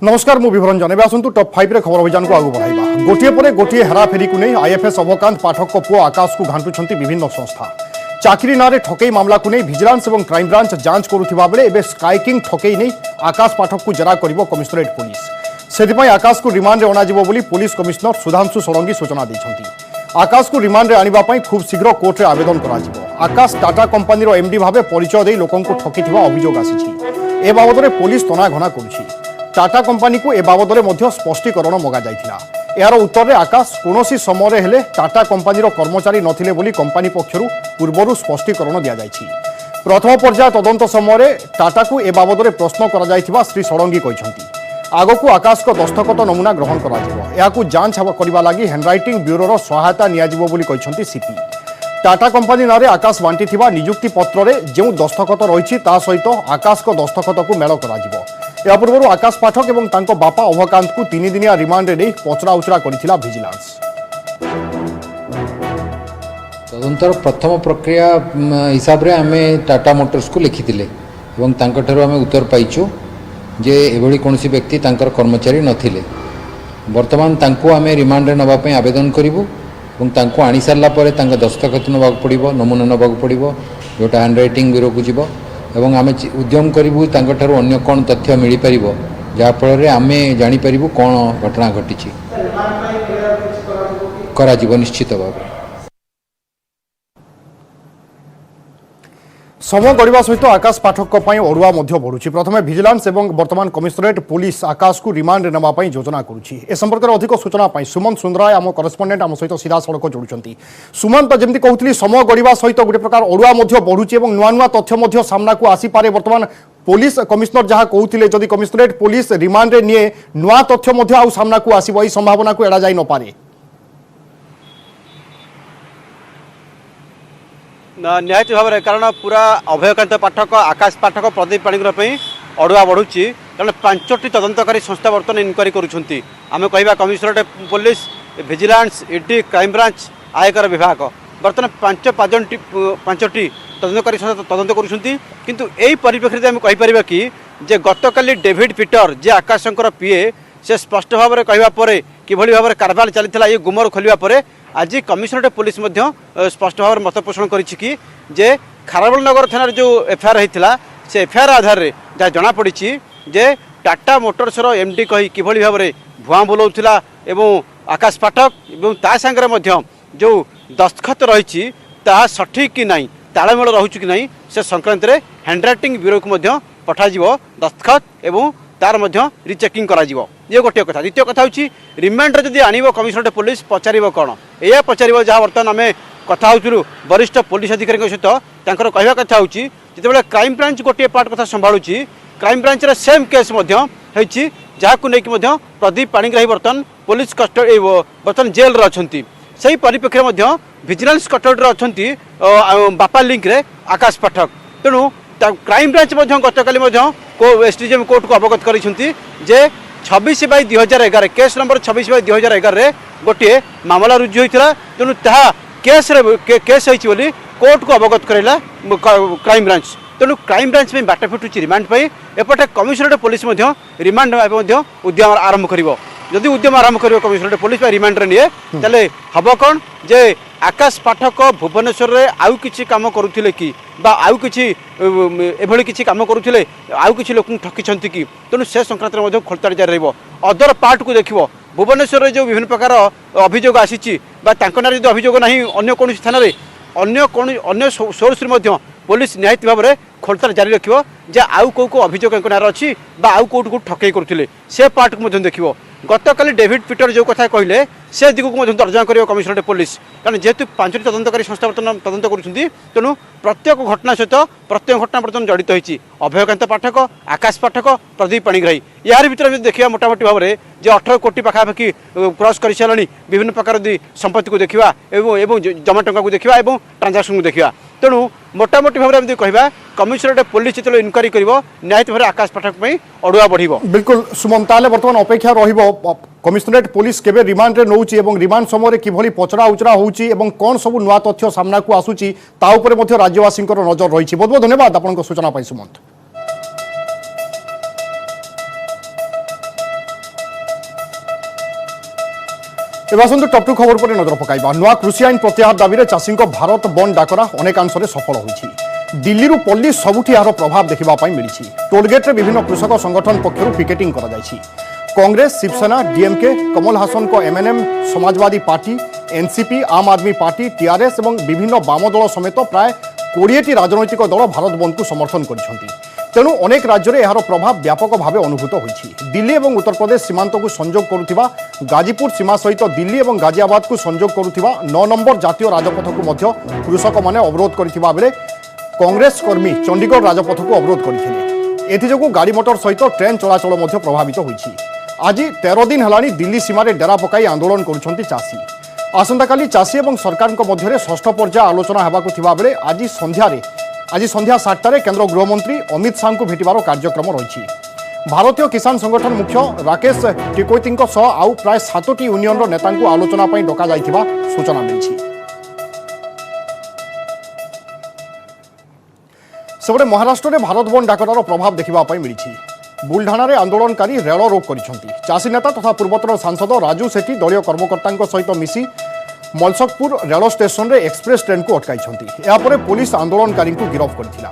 नमस्कार मु विभरंजन एवं आसतु टॉप 5 रे खबर अभियान को आगु बढ़ाइबा। गोटिए परे गोटिए हेराफेरी को नहीं आईएफएस अवकांत पाठक को पुओ आकाश को घांटुछंती विभिन्न संस्था। चाकरी नारे ठकई मामला को नहीं विजिलेंस और क्राइम ब्रांच जांच करुथिबा बेले एबे स्ट्राइकिंग ठकई नहीं आकाश पाठक को जरा करिवो कमिश्नरेट पुलिस। सेथिपई आकाश को रिमांड रे अणाजिवो बोली पुलिस कमिश्नर सुधांशु षडंगी सूचना दैछंती। आकाश को रिमांड रे आनिबा पई खूब शीघ्र कोर्ट रे आवेदन कराजिवो। आकाश टाटा कंपनी रो एमडी भाबे परिचय देई लोकन को ठकिथिबा अभियोग आसीछि। ए बाबदरे पुलिस तनाघना करुछि। टाटा कंपनी को ए बाबदरे मध्य स्पष्टीकरण मगा जाइथिला। यार उत्तर में आकाश कौनसी समय हेले टाटा कंपनी कर्मचारी नथिले बोली कंपनी पक्षरु पूर्वरु स्पष्टीकरण दिया जाइछि। प्रथम पर्याय तदंत समय टाटा को ए बाबदरे प्रश्न करा जाइथिबा श्री षडंगी कहिसंती। आगकू आकाश को दस्तखत नमूना ग्रहण कराजिबो। याकू जांच करबा लागि हैंडराइटिंग ब्यूरोर सहायता नियाजिबो बोली कहिसंती सीपी। टाटा कंपनी नारे आकाश बांटिथिबा नियुक्ति पत्र रे जेउ दस्तखत रहिछि ता सहित आकाश को दस्तखत को मेल कराजिबो। या पूर्व आकाश पाठक और तांको बापा अभकांत को 3 दिनिया रिमांड रे पचरा उचरा करिथिला विजिलेंस। तदंतर प्रथम प्रक्रिया हिसाब रे आमे टाटा मोटर्स को लिखिथिले एवं तांको ठरो आमे उत्तर पाइछु जे एभली कोनसी व्यक्ति तांकर कर्मचारी नथिले। वर्तमान तांको आमे रिमांड रे नबा पई आवेदन करिवु एवं तांको आनी सारला परे तांका दस्तखत नबाक पड़िबो, नमूना नबाक पड़िबो, जोटा हैंडराइटिंग ब्यूरो को जिवो एवं आमे उद्यम करिवु तांको ठरो अन्य कोन तथ्य मिली परिबो जा फल रे आमे जानि परिबु कोन घटना घटिछि करा जीव निश्चित भाबे। समय गढ़ा सहित आकाश पाठक अड़ुआ बढ़ुची। प्रथम विजिलेंस और वर्तमान कमिश्नरेट पुलिस आकाश को रिमांड नापी योजना करुच्ची। ए संपर्क में अधिक सूचना सुमंत सुंदराय आम करेस्पोंडेंट आम सहित सीधा सड़क जोड़ुंट। सुमंत जमी कहती समय गढ़ा सहित गोटे प्रकार अड़ुआ बढ़ुची और नुआ नुआ तथ्य सामना को आसीपे। वर्तमान पुलिस कमिश्नर जहाँ कहते जदि कमिश्नरेट पुलिस रिमांड निए नुआ तथ्य आउ सामना को आसो यही संभावना को एड़ा जाई न पारे। निहायत भाव में कारण पूरा अभयकांत पाठक आकाश पाठक प्रदीप पाणिग्रह अड़ुआ बढ़ुची कारण 5टी तदंतकारी संस्था बर्तमान इनक्वारी करुँच। आम कह commissionerate police vigilance ED crime branch आयकर विभाग बर्तमान 5टी तदंतकारी संस्था तदंत करुँच। किंतु यही परिप्रेक्षी आम कहीपर कि जे गतकाली डेविड पीटर जे आकाशंकर पीए से स्पष्ट भाव में कहवा कि भाव में कारबार चली ये गुमर खोलिया आज कमिश्नरेट पुलिस स्पष्ट भाव में मत पोषण करी जे खारबेलनगर थाना जो एफआईआर होता से एफआईआर आधार में जहाँ जमापड़ी जे टाटा मोटर्सर एमडी कही कि भाव में भुआ बुलाऊला एवं आकाश पाठक और ता सांगे जो दस्तखत रही सठिक कि नहीं तालमेल रोच कि नहीं से संक्रांत में हैंडराइटिंग ब्यूरो को पठाज दस्तखत एवं तार रिचेकिंग करा ये गोटे कथा। द्वितीय कथा हूँ रिमांड जब आनब कमिश्नरेट पुलिस पचार कौन या पचार जहाँ बर्तमान आम कथा हो वरिष्ठ पुलिस अधिकारी सहित कहवा कथा हूँ जिते क्राइम ब्रांच गोटे पार्ट कथा संभालुची क्राइम ब्रांच सेम केस जहाँ को लेकिन प्रदीप पाणिग्राही बर्तमान पुलिस कस्टडी बर्तमान जेल अच्छा से परिप्रेक्षी में विजिलेंस कस्टडी अच्छा बापा लिंक रे आकाश पाठक। तेणु क्राइम ब्रांच गतकाली एसडीजेएम कोर्ट को अवगत कर 26/2011 केस नंबर 26/2011 गोटे मामला रुजु होता। तेणु केस होती कोर्ट को अवगत कराइला क्राइम ब्रांच। तेणु क्राइम ब्रांच में बाट फिटुची रिमांड एपटे कमिश्नरेट पुलिस रिमांड उद्यम आरंभ कर। जदि उद्यम आरंभ कर कमिश्नरेट पुलिस रिमांड निए ताले हम कौन जे आकाश पाठक भुवनेश्वर रे आउ किछि काम करुथिले कि बा आउ किछि एभली किछि काम करुथिले आउ किछि लोक ठकिछंती कि। तेणु से संक्रांत में खोलताड़ जारी रहिबो। अदर पार्ट को देखिबो भुवनेश्वर रे जो विभिन्न प्रकार अभियोग आसीछि बा तांको नारे जो अभियोग नाही अन्य कोन स्थान रे अन्य सोर्स रे पुलिस निहायत भाव में खोलताड़ जारी रखिबो जे आउ को अभियोग नार अछि बा आउ कोट को ठकई करुथिले से पार्ट को देखिबो। गतकाली डेविड पीटर जो कथा कहले से दिग को तर्जमा कर कमिश्नरेट पुलिस कारण जेहेतु 5टी तदंतकारी संस्था बर्तमान तदंत करुँच। तेणु प्रत्येक घटना सहित प्रत्येक घटना बर्तमान जड़ित होती अभयकांत पाठक आकाश पाठक प्रदीप पाणिग्राही यार भर देखा मोटामोटी भाव में 18 कोटी पाखापाखि क्रॉस कर सारे विभिन्न प्रकार संपत्ति को देखा जमा टंका को देखा ट्रांजाक्शन को देखा। तेणु मोटामोटी भाव में कहवा कमिश्नरेट पुलिस जो इनक्वारी कर न्यायिक भाव आकाश पाठक अड़ुआ बढ़। बिल्कुल सुमन ताले बर्तमान अपेक्षा रहिबो कमिश्नरेट पुलिस केबे रिमांड रे नौची एवं रिमांड समय किभली पचरा उचरा होउची एवं कौन सब नुआ तथ्य सामना को आसुची ता उपरे मध्ये राज्यवासी नजर रही। बहुत बहुत धन्यवाद आपन सूचना पाई सुमंत। ଏବେ ଆସନ୍ତୁ ଟପ୍ ଟୁ ଖବର ଉପରେ ନଜର ପକାଇବା। ନୂଆ କୃଷି ଆଇନ ପ୍ରତ୍ୟାହାର ଦାବିରେ ଚାଷୀଙ୍କ ଭାରତ ବନ୍ଦ ଡାକରା ଅନେକାଂଶରେ ସଫଳ ହୋଇଛି। ଦିଲ୍ଲୀରୁ ପଲ୍ଲୀ ସବୁଠି ଏହାର ପ୍ରଭାବ ଦେଖିବା ପାଇଁ ମିଳିଛି। ଟୋଲଗେଟ୍ରେ ବିଭିନ୍ନ କୃଷକ ସଂଗଠନ ପକ୍ଷରୁ ପିକେଟିଂ କରାଯାଇଛି। कांग्रेस, शिवसेना, डीएमके, कमल हासन को एमएनएम, समाजवादी पार्टी, एनसीपी, आम आदमी पार्टी, टीआरएस और विभिन्न वाम दल समेत प्राय 20टी राजनैतिक दल भारत बंद को समर्थन करछंती। तेणु अनेक राज्य में यार प्रभाव व्यापक भाव अनुभूत होइछि। दिल्ली और उत्तर प्रदेश सीमांत को संजोग करुथिबा गाजीपुर सीमा सहित दिल्ली और गाजियाबाद को संजोग करुथिबा 9 नंबर जातीय राजपथ को मध्य कृषक माने अवरोध करथिबा बेले कांग्रेस कर्मी चंडीगढ़ राजपथ को अवरोध करथिले। एथिजोगु गाड़ी मोटर सहित ट्रेन चलाचल मध्य प्रभावित होइछि। आज 13 दिन हेलानी दिल्ली सीमार डेरा पकाई आंदोलन करुछंती चाषी। आसंता काली चाषी और सरकार मध्य षष्ठ पर्याय आलोचना हेबाकु थिबा बेले आज संध्या 7टारे केंद्र गृहमंत्री अमित शाह को भेटिबार कार्यक्रम रही। भारतीय किसान संगठन मुख्य राकेश टिकोइती आउ प्राय 7टी यूनियन नेता आलोचना डका जाइथिबा सूचना मिली। सेपटे महाराष्ट्र में भारत बंद डाकरार प्रभाव देखा मिली। बुलढाणा रे आंदोलनकारी रेल रोक करिसेंती। चाषी नेता तथा पूर्वतन सांसद राजू सेठी दलीय कर्मकर्ता सहित मिसी मलसकपुर रेल स्टेशन रे एक्सप्रेस ट्रेन को अटकाइछंती। या परे पुलिस आंदोलनकारी को गिरफ्त करथिला।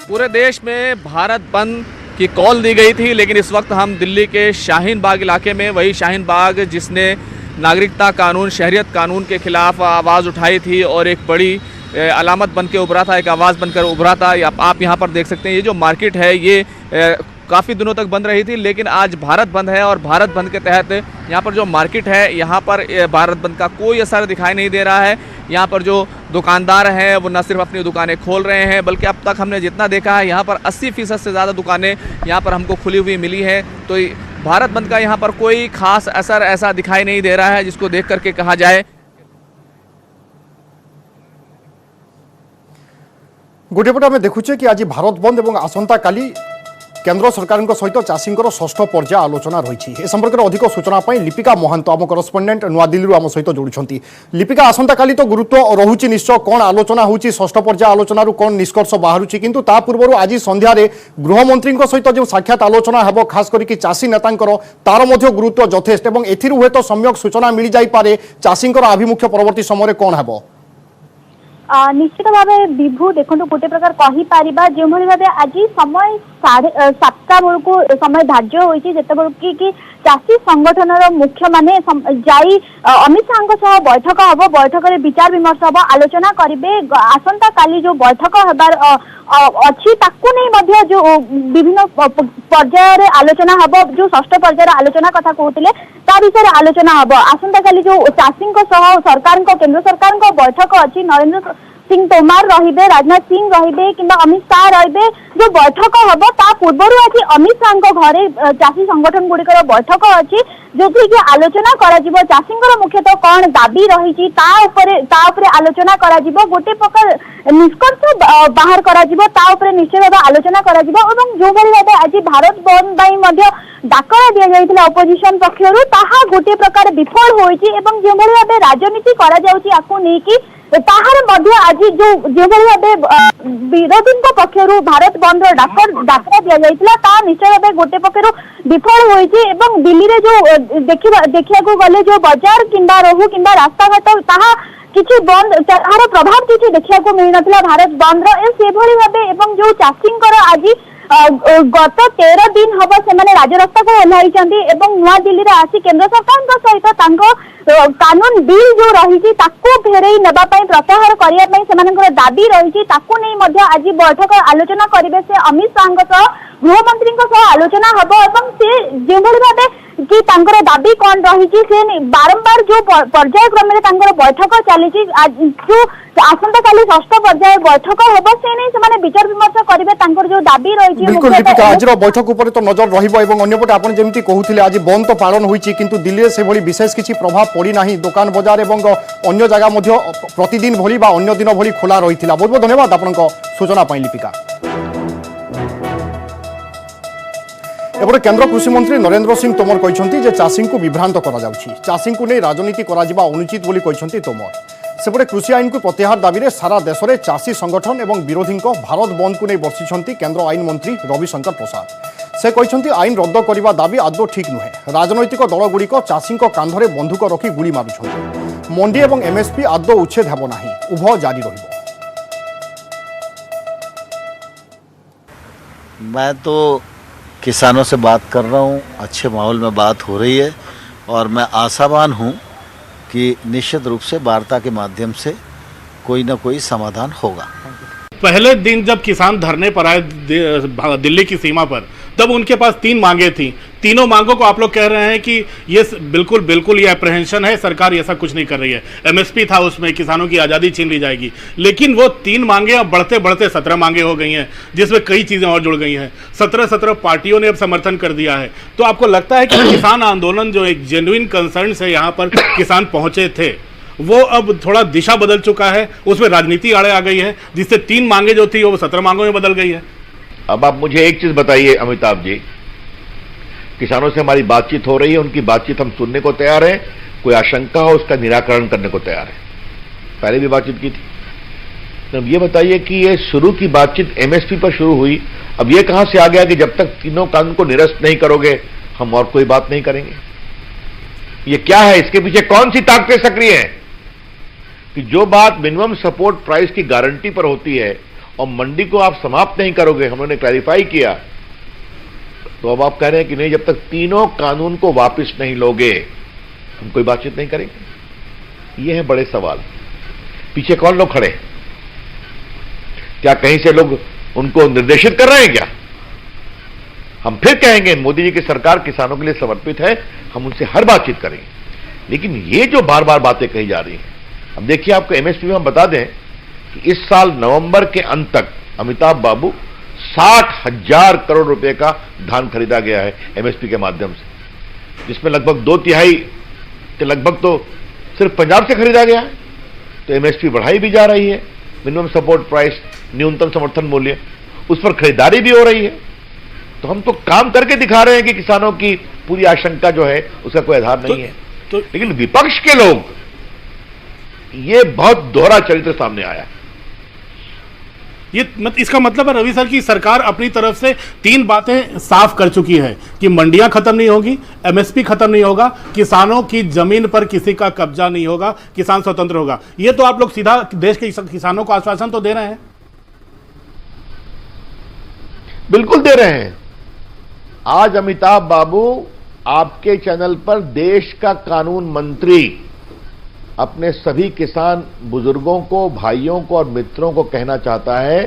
पूरे देश में भारत बंद की कॉल दी गई थी, लेकिन इस वक्त हम दिल्ली के शाहीन बाग इलाके में, वही शाहीन बाग जिसने नागरिकता कानून, शहरियत कानून के खिलाफ आवाज़ उठाई थी और एक बड़ी अलामत बन के उभरा था, एक आवाज़ बनकर उभरा था। आप यहाँ पर देख सकते हैं, ये जो मार्केट है ये काफ़ी दिनों तक बंद रही थी, लेकिन आज भारत बंद है और भारत बंद के तहत यहाँ पर जो मार्केट है यहाँ पर भारत बंद का कोई असर दिखाई नहीं दे रहा है। यहाँ पर जो दुकानदार हैं वो न सिर्फ अपनी दुकानें खोल रहे हैं, बल्कि अब तक हमने जितना देखा है यहाँ पर 80% से ज़्यादा दुकानें यहाँ पर हमको खुली हुई मिली हैं। तो भारत बंद का यहाँ पर कोई खास असर ऐसा दिखाई नहीं दे रहा है जिसको देख करके कहा जाए। गोटे पटे आम देखुचे कि आज भारत बंद और आसंता काली केंद्र सरकार सहित चाषी षष्ठ पर्याय आलोचना रही। ए संपर्क में अधिक सूचना लिपिका महांत आम करस्पंडेंट नुआ दिल्ली आम सहित जोड़ुंट। लिपिका, आसंता काली तो गुरुत्व रोचे निश्चय, कौन आलोचना होची षष्ठ पर्याय आलोचना कौन निष्कर्ष बाहर, किंतु ता पूर्व आज संध्यारे गृहमंत्री सहित जो साक्षात आलोचना हेब खास करके चाषी नेता तार गुरुत्व यथेष्ट और एथि तो सम्यक सूचना मिल जापे चाषी आभिमुख्य परवर्ती समय कौन हेब। निश्चित भाव विभू देखो गोटे प्रकार कहीपर जो भाव आज समय 7टा बेलू समय धार्य होते कि चाषी संगठन मुख्य माने जाई अमित शाह बैठक हम, बैठक में विचार विमर्श हम, आलोचना करेंगे। आसंता काली जो बैठक हबार अच्छी ताकू नहीं जो विभिन्न पर्यायर आलोचना हम, जो षष्ठ पर्यायर आलोचना कथा कहते ता विषय आलोचना हम। आसंता काली जो चाषी सरकार केंद्र सरकार बैठक अच्छी, नरेंद्र सिंह तोमार रहिबे, राजनाथ सिंह रहिबे किंबा अमित शाह रहिबे, जो बैठक हम ता पूर्व आज अमित शाह घरे चाषी संगठन गुड़िकर बैठक अच्छी जो कि आलोचना करा चाषी मुख्यतः कौन दाबी रही आलोचना करा गोटे प्रकार निष्कर्ष बाहर करा निश्चय भाव आलोचना करा जो भाव आज भारत बंद डाकरा दि जाइथिला अपोजिशन पक्षरु ताहा गोटे प्रकार विफल होइछि एवं जो भाव राजनीति करा जाउछि आकु नेकी ताहार मध्य आज जो भाव विरोधी पक्षरु भारत बंद डाकरा दि जाइथिला ता निश्चय भाव गोटे पक्षरु विफल होइछि एवं दिल्ली रे जो देखिया को गले जो बाजार किंबा रहू किंबा रास्ता घाट ताहा किछि बंद ताहार प्रभाव किछि देखिया को मिल नथिला भारत बंद रो से भली भाबे एवं जो चाषींकर आज गत 13 दिन हम से राजरास्ता को ओह्लैंती एवं नुआ दिल्ली में आसी केंद्र सरकार सहित कानून बिल जो रही फेरई नापी प्रत्याहार करने दाबी रही आज बैठक आलोचना करेंगे। से अमित शाह गृहमंत्री आलोचना हम से जो भाव कि दाबी कौन रही से बारंबार जो पर्याय क्रम बैठक चली जो आसंता काली षष्ठ पर्याय बैठक हम से नहीं विचार विमर्श करेंगे जो दाबी रही। बिल्कुल लिपिका, आज बैठक उपर तो नजर रहिबो अन्यपटे आपण जेमती कहूथिले आज बंद तो पालन होईछि किंतु दिल्ली से भली विशेष किछि प्रभाव पड़ी नाही। दुकान बाजार एवं अन्य जगह मध्य प्रतिदिन भली बा अन्य दिन भली खोला रहिथिला। बहुत बहुत धन्यवाद आपनक सूचना पाई लिपिका। एपटे केंद्र कृषि मंत्री नरेंद्र सिंह तोमर कहते चाषी को विभ्रांत करा चाषी को नहीं राजनीति करा अनुचित बोली कहते तोमर। सेपटे कृषि आईन को प्रत्याहार दाबी में सारा देश में चाषी संगठन और विरोधी भारत बंद को नहीं बर्षिंट केन्द्र आईन मंत्री रविशंकर प्रसाद। से कहते आईन रद्द करने दाबी आदौ ठीक नुहे। राजनैतिक दलगुड़िक चाषी कांधरे बंधुक रखी गुड़ी मारुंट। मंडी और एमएसपी आदौ उच्छेद हेब ना, उभय जारी रहिबो। मैं तो किसानों से बात कर रहा हूँ, अच्छे माहौल में बात हो रही है और मैं आशावान हूँ कि निश्चित रूप से वार्ता के माध्यम से कोई ना कोई समाधान होगा। पहले दिन जब किसान धरने पर आए दिल्ली की सीमा पर, तब उनके पास 3 मांगे थी। तीनों मांगों को आप लोग कह रहे हैं कि ये बिल्कुल ये अप्रहेंशन है, सरकार ऐसा कुछ नहीं कर रही है। एमएसपी था, उसमें किसानों की आज़ादी छीन ली जाएगी। लेकिन वो 3 मांगे अब बढ़ते बढ़ते 17 मांगे हो गई हैं, जिसमें कई चीज़ें और जुड़ गई हैं। 17 पार्टियों ने अब समर्थन कर दिया है। तो आपको लगता है कि किसान आंदोलन जो एक जेन्युइन कंसर्न से यहाँ पर किसान पहुँचे थे, वो अब थोड़ा दिशा बदल चुका है, उसमें राजनीति आड़े आ गई है, जिससे 3 मांगे जो थी वो 17 मांगों में बदल गई है। अब आप मुझे एक चीज बताइए अमिताभ जी, किसानों से हमारी बातचीत हो रही है, उनकी बातचीत हम सुनने को तैयार हैं। कोई आशंका हो उसका निराकरण करने को तैयार है। पहले भी बातचीत की थी। तो अब ये बताइए कि ये शुरू की बातचीत एमएसपी पर शुरू हुई, अब ये कहां से आ गया कि जब तक तीनों कानून को निरस्त नहीं करोगे हम और कोई बात नहीं करेंगे? ये क्या है? इसके पीछे कौन सी ताकतें सक्रिय हैं कि जो बात मिनिमम सपोर्ट प्राइस की गारंटी पर होती है और मंडी को आप समाप्त नहीं करोगे, हमने क्लैरिफाई किया, तो अब आप कह रहे हैं कि नहीं, जब तक तीनों कानून को वापस नहीं लोगे हम कोई बातचीत नहीं करेंगे। ये है बड़े सवाल। पीछे कौन लोग खड़े? क्या कहीं से लोग उनको निर्देशित कर रहे हैं क्या? हम फिर कहेंगे मोदी जी की सरकार किसानों के लिए समर्पित है, हम उनसे हर बातचीत करेंगे। लेकिन ये जो बार बार बातें कही जा रही हैं, अब देखिए आपको एमएसपी में हम बता दें कि इस साल नवंबर के अंत तक अमिताभ बाबू 60,000 करोड़ रुपए का धान खरीदा गया है एमएसपी के माध्यम से, जिसमें लगभग 2/3 के लगभग तो सिर्फ पंजाब से खरीदा गया है। तो एमएसपी बढ़ाई भी जा रही है, मिनिमम सपोर्ट प्राइस, न्यूनतम समर्थन मूल्य, उस पर खरीदारी भी हो रही है। तो हम तो काम करके दिखा रहे हैं कि किसानों की पूरी आशंका जो है उसका कोई आधार नहीं है। लेकिन विपक्ष के लोग, ये बहुत दोहरा चरित्र सामने आया। इसका मतलब है रवि सर की सरकार अपनी तरफ से 3 बातें साफ कर चुकी है कि मंडियां खत्म नहीं होगी, एमएसपी खत्म नहीं होगा, किसानों की जमीन पर किसी का कब्जा नहीं होगा, किसान स्वतंत्र होगा। ये तो आप लोग सीधा देश के किसानों को आश्वासन तो दे रहे हैं। बिल्कुल दे रहे हैं। आज अमिताभ बाबू आपके चैनल पर देश का कानून मंत्री अपने सभी किसान बुजुर्गों को, भाइयों को और मित्रों को कहना चाहता है,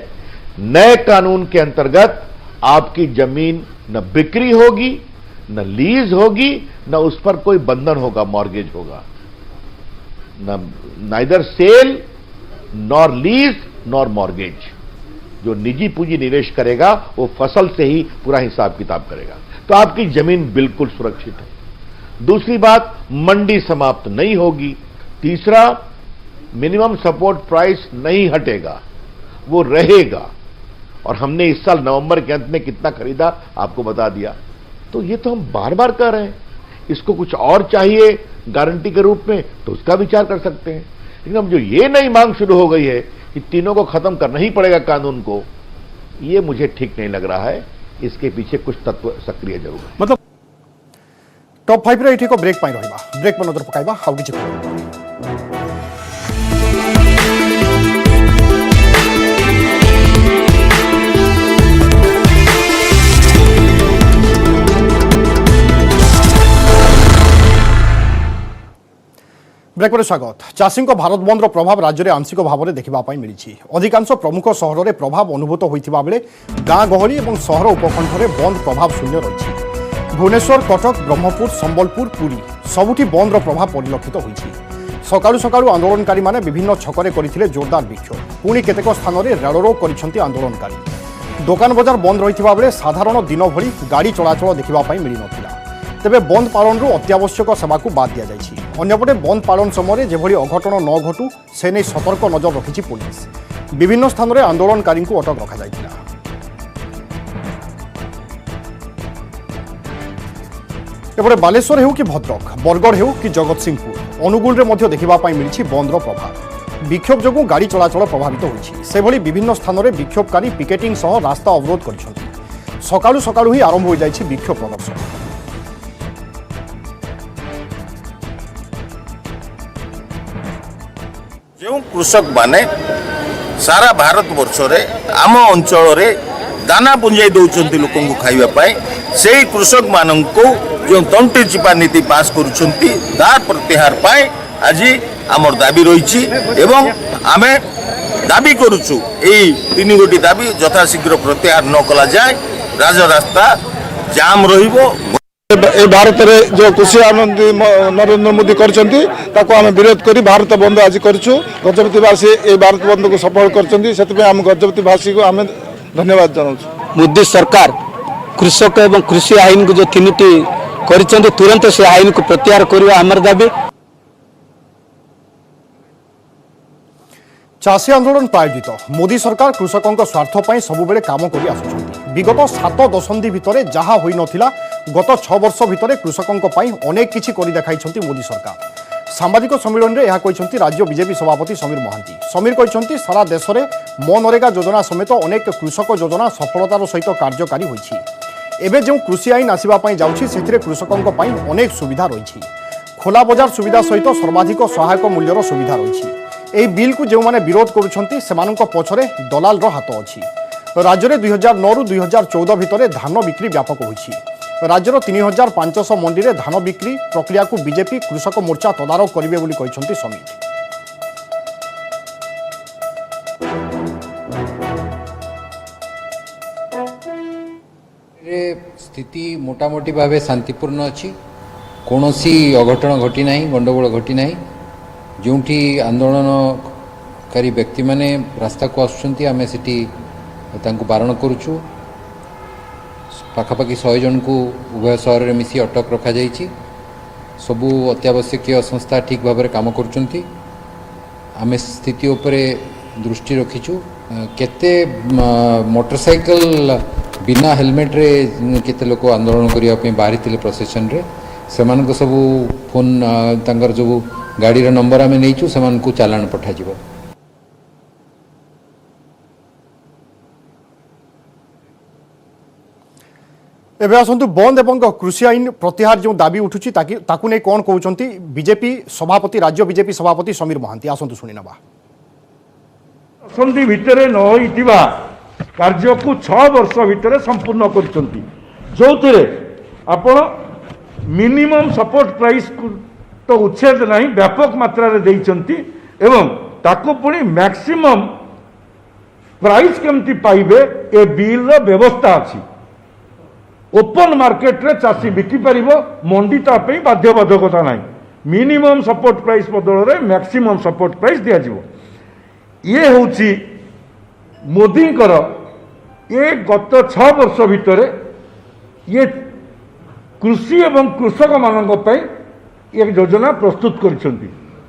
नए कानून के अंतर्गत आपकी जमीन न बिक्री होगी, न लीज होगी, न उस पर कोई बंधन होगा, मॉर्गेज होगा। Neither sale nor lease nor mortgage. जो निजी पूंजी निवेश करेगा वो फसल से ही पूरा हिसाब किताब करेगा। तो आपकी जमीन बिल्कुल सुरक्षित है। दूसरी बात, मंडी समाप्त नहीं होगी। तीसरा, मिनिमम सपोर्ट प्राइस नहीं हटेगा, वो रहेगा। और हमने इस साल नवंबर के अंत में कितना खरीदा आपको बता दिया। तो ये तो हम बार बार कर रहे हैं। इसको कुछ और चाहिए गारंटी के रूप में तो उसका विचार कर सकते हैं। लेकिन अब जो ये नई मांग शुरू हो गई है कि तीनों को खत्म करना ही पड़ेगा कानून को, ये मुझे ठीक नहीं लग रहा है। इसके पीछे कुछ तत्व सक्रिय जरूर है। मतलब टॉप 5 रे एठी को ब्रेक पाई रहिबा। ब्रेक पर नजर पकाइबा हाउ किछि खबर। ब्रेक पर स्वागत। चाषी भारत बंदर प्रभाव राज्य में आंशिक भाव में देखा मिली। अधिकांश प्रमुख सहर में प्रभाव अनुभूत होता बेले गाँ गहली और सहर उपखंड में बंद प्रभाव शून्य रही। भुवनेश्वर, कटक, ब्रह्मपुर, संबलपुर, पुरी सबुठी बंदर प्रभाव परिलक्षित होती। सकाळु सकाळु आंदोलनकारी माने विभिन्न छकरे करथिले जोरदार विक्षोभ। पुणी केतेक स्थान में रेल रोक करिसेंति आंदोलनकारी। दुकान बजार बंद रहिथिबा बेले साधारण दिन भली गाड़ी चलाचल देखा मिल नथिला। तेबे बंद पालन अत्यावश्यक सेवा को बाद दि जाइछि। अन्यपटे बंद पालन समय जेभली अघटन न घटू से नहीं सतर्क नजर रखिछि पुलिस। विभिन्न स्थान में आंदोलनकारी को अटक रखा जाइथिला। एपटे बालेश्वर हेउ कि भद्रक, बरगढ़ हेउ कि जगतसिंहपुर, अनुगुल रे मध्य देखा मिली बंदर प्रभाव। विक्षोभ जो गाड़ी चलाचल प्रभावित होती विभिन्न स्थान में विक्षोभकारी पिकेटिंग सह रास्ता अवरोध कर सकाळु सकाळु ही आरंभ हो जाए विक्षोभ प्रदर्शन। जो कृषक माने सारा भारत वर्ष रे आम अंचल रे दाना पुंजाई दौरान लोक खावाई से कृषक मान जो तंटी चिपा नीति पास करुछंती तार प्रत्याहार पाए आज आमर दाबी रही एवं आमे दाबी करुचु यही 3 गोटी दाबी यथाशीघ्र प्रत्याहार न कला जाए राजरास्ता जाम रहिबो। भारत में जो कृषि आनंद नरेंद्र मोदी कर विरोध कर भारत बंद आज करूँ गजपतिवासी ये भारत बंद को सफल कर गजपतिवासी को आम धन्यवाद जनाऊँ। मोदी सरकार कृषक एवं कृषि आईन को जो 3टी कर तुरंत से आईन को प्रत्याहार करने आमर दाबी। चाषी आंदोलन प्रायोजित मोदी सरकार कृषकों स्वार्थ पर सबुबले काम कर विगत 7 दशंधि भितर जहाँ होई नथिला गत 6 वर्ष भितर कृषकों अनेक किछि करि देखाइछंती मोदी सरकार। सामाजिक सम्मेलन में यह कहते राज्य बीजेपी सभापति समीर महांती। समीर कहते सारा देश में मनरेगा योजना समेत अनेक कृषक योजना सफलतार सहित कार्यकारी होइछि। एबे जो कृषि आईन आसवाई जाउछि सेथिरे कृषकों पई अनेक सुविधा रही खोला बजार सुविधा सहित सर्वाधिक सहायक मूल्यर सुविधा रही। एही बिल को जो माने विरोध करुछंती सेमानंक पछरे दलाल रो हाथ अछि। राज्य में 2009 रु 2014 भितर धान बिक्री व्यापक होइछि। राज्यर 3500 मंडी में धान बिक्री प्रक्रिया को बीजेपी कृषक मोर्चा तदारख करिवे बोली कहछंती समीर। स्थिति मोटामोटी भाव शांतिपूर्ण अच्छी कौनसी अघटन घटी ना गंडगोल घटी ना जो आंदोलनकारी व्यक्ति माने रास्ता को आसुंच आम से बारण करुचु पाखापाखि 100 जन को उभय सहर में मिसी अटक रखा जाइछि। सबू अत्यावश्यक संस्था ठीक भाव में काम करुचंती। आम स्थिति उपरे दृष्टि रखीचु केते मोटरसाइकल बिना हेलमेट रे केते लोक आंदोलन करने बाहरी थे प्रोसेसन रे सेमान सबू फोन तांकर जो गाड़ी नंबर आम नहीं सेमान को चालान पठाଯିବ। एबे आसंतु बंद एवं कृषि आईन प्रत्याहार जो दाबी उठुची ताकू नहीं कौन कहते बीजेपी सभापति राज्य बीजेपी सभापति समीर महांती आसंतु शुणी नवा। दशंधि भितर न होइतिबा कार्य को 6 वर्ष भितर संपूर्ण करछंती जो आपण मिनिमम सपोर्ट प्राइस तो उच्छेद नहीं व्यापक मात्रा रे देइछंती एवं ताको पुणी मैक्सिमम प्राइस केमती पाइबे ए बिल रो व्यवस्था अछि। ओपन मार्केट रे चाषी बिकी पारिबो मंडी ता पे बाध्यबाधकता नहीं मिनिमम सपोर्ट प्राइस बदल रे मैक्सिमम सपोर्ट प्राइस दिया जिवो। ये होची मोदी ये गत 6 वर्ष भितर ये कृषि एवं कृषक मानक पई एक योजना प्रस्तुत करिसेंती।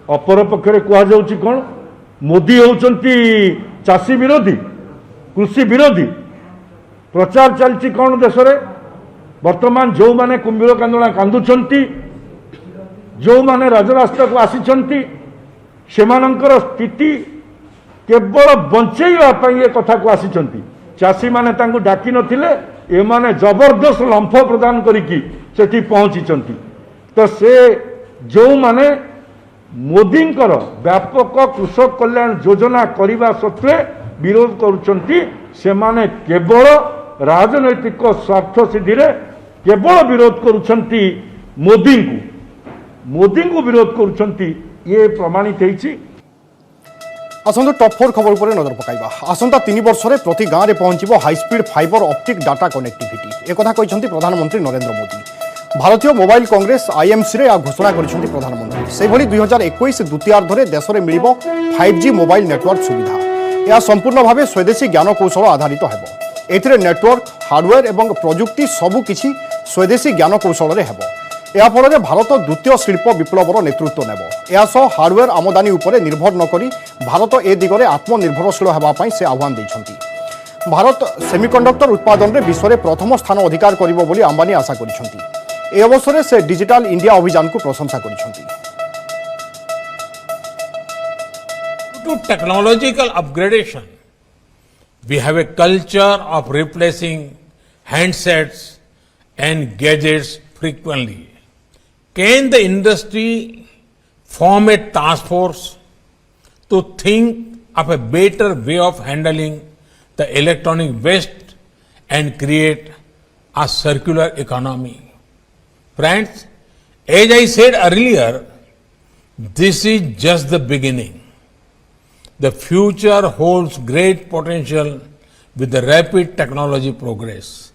अपर पक्षरे कहा जाउची कोन मोदी होचंती चाषी विरोधी कृषि विरोधी प्रचार चलती कौन देश रे वर्तमान जो माने कुंभीर कांदोला कांदुछंती जो माने राजरास्ता को आसीछंती सेमानंकर स्थिति केवल बंचेइबा पई ए कथा को आसीछंती। चाषी माने तांको डाकी नथिले ए माने जबरदस्त लंफ प्रदान करिकी सेठी पहुंचीचंती। तो से जो माने मोदींकर व्यापक कृषक कल्याण योजना करने सत्वे विरोध करुछंती सेमाने केवल राजनैतिक स्वार्थ सिद्धि रे केवल विरोध करुछंती मोदी को विरोध करुछंती ये प्रमाणित होईछि। आसंतु टॉप 4 खबर पर नजर पकाइबा। आसंता 3 वर्ष रे प्रति गाँव में पहुंचबो high speed fibre optic data connectivity एक कहते प्रधानमंत्री नरेंद्र मोदी। भारतीय मोबाइल कांग्रेस आईएमसी रे घोषणा करिसेंती प्रधानमंत्री। से भली 2021 द्वितीयार्धरे देश में मिलिबो 5G मोबाइल नेटवर्क सुविधा। यह संपूर्ण भाव स्वदेशी ज्ञान कौशल आधारित हेबो। एथिरे नेटवर्क हार्डवेयर एवं प्रजुक्ति सबुकिछि स्वदेशी ज्ञान कौशल रे हेबो। या फल भारत द्वितीय शिल्प विप्लवर नेतृत्व नेब। यासह हार्डवेयर आमदानी उपरे निर्भर न करी भारत ए दिगरे आत्मनिर्भरशील होगापाई से आह्वान देइछंती। भारत सेमिकंडक्टर उत्पादन में विश्व में प्रथम स्थान अधिकार करिबो बोली अंबानी आशा करिसेंती। ए अवसर से डिजिटल इंडिया अभियान को प्रशंसा करिसेंती। to technological upgradation, we have a culture of replacing handsets and gadgets frequently. Can the industry form a task force to think of a better way of handling the electronic waste and create a circular economy? Friends, as I said earlier, this is just the beginning. The future holds great potential with the rapid technology progress.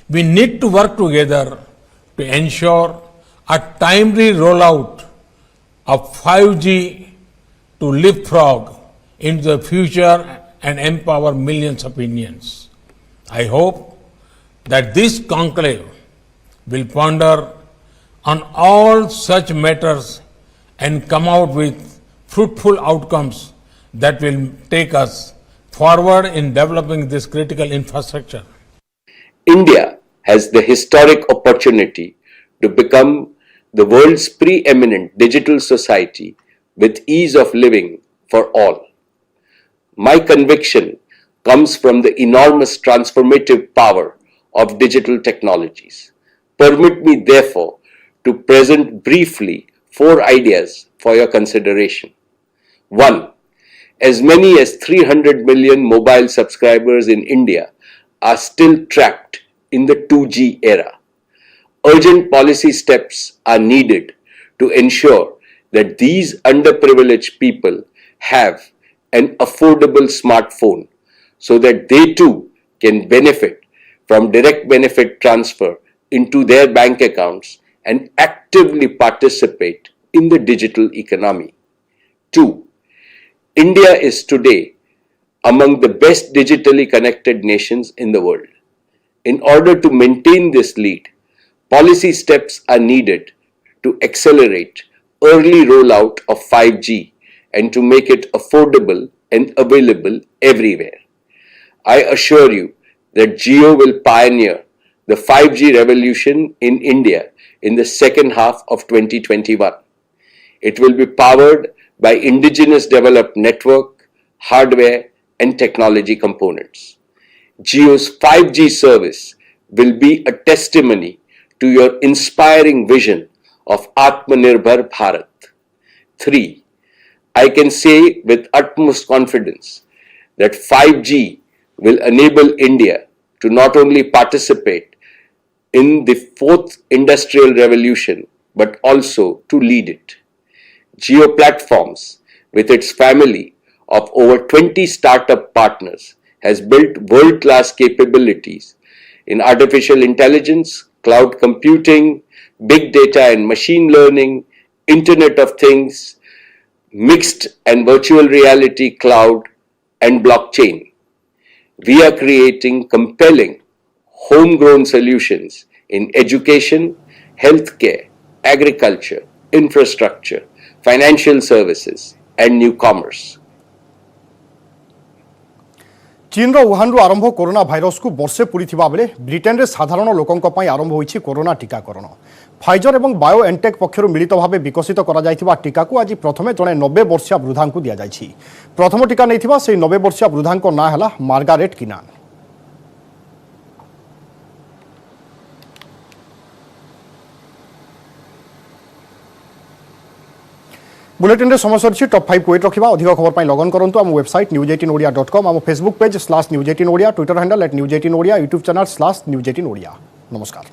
We need to work together to ensure a timely rollout of 5G to leapfrog into the future and empower millions of Indians. I hope that this conclave will ponder on all such matters and come out with fruitful outcomes that will take us forward in developing this critical infrastructure. India has the historic opportunity to become the world's preeminent digital society with ease of living for all. My conviction comes from the enormous transformative power of digital technologies. Permit me, therefore, to present briefly 4 ideas for your consideration. 1. As many as 300 million mobile subscribers in India are still trapped in the 2G era. Urgent policy steps are needed to ensure that these underprivileged people have an affordable smartphone so that they too can benefit from direct benefit transfer into their bank accounts and actively participate in the digital economy. 2. India is today among the best digitally connected nations in the world. In order to maintain this lead, policy steps are needed to accelerate early rollout of 5G and to make it affordable and available everywhere. I assure you that Jio will pioneer the 5G revolution in India in the second half of 2021. It will be powered by indigenous developed network, hardware and technology components. Jio's 5G service will be a testimony to your inspiring vision of Atmanirbhar Bharat. 3. I can say with utmost confidence that 5G will enable India to not only participate in the 4th industrial revolution but also to lead it. Jio Platforms, with its family of over 20 startup partners, has built world-class capabilities in artificial intelligence, cloud computing, big data and machine learning, Internet of Things, mixed and virtual reality cloud, and blockchain. We are creating compelling homegrown solutions in education, healthcare, agriculture, infrastructure, financial services and new commerce. चीन Wuhan आरंभ corona virus को वर्षे पूरी बेले Britain रे साधारण लोकों आरंभ होइछि कोरोना टीकाकरण। फाइजर एवं बायोएनटेक पक्षरु मिलित भावे विकसित करा जायथिबा टीका को आज प्रथमे जणे 90 वर्षीय वृद्धा को दिया जायछि। प्रथम टीका नैथिबा से 90 वर्षीय वृद्धा को ना हला मार्गारेट किनान। बुलेटिन रे समय सरी टॉप 5 को एट रखा। अधिक खबर पाई लगन करंतु आम वेबसाइट news18odia.com, आम Facebook page /news18odia, Twitter handle @news18odia, YouTube channel /news18odia। नमस्कार।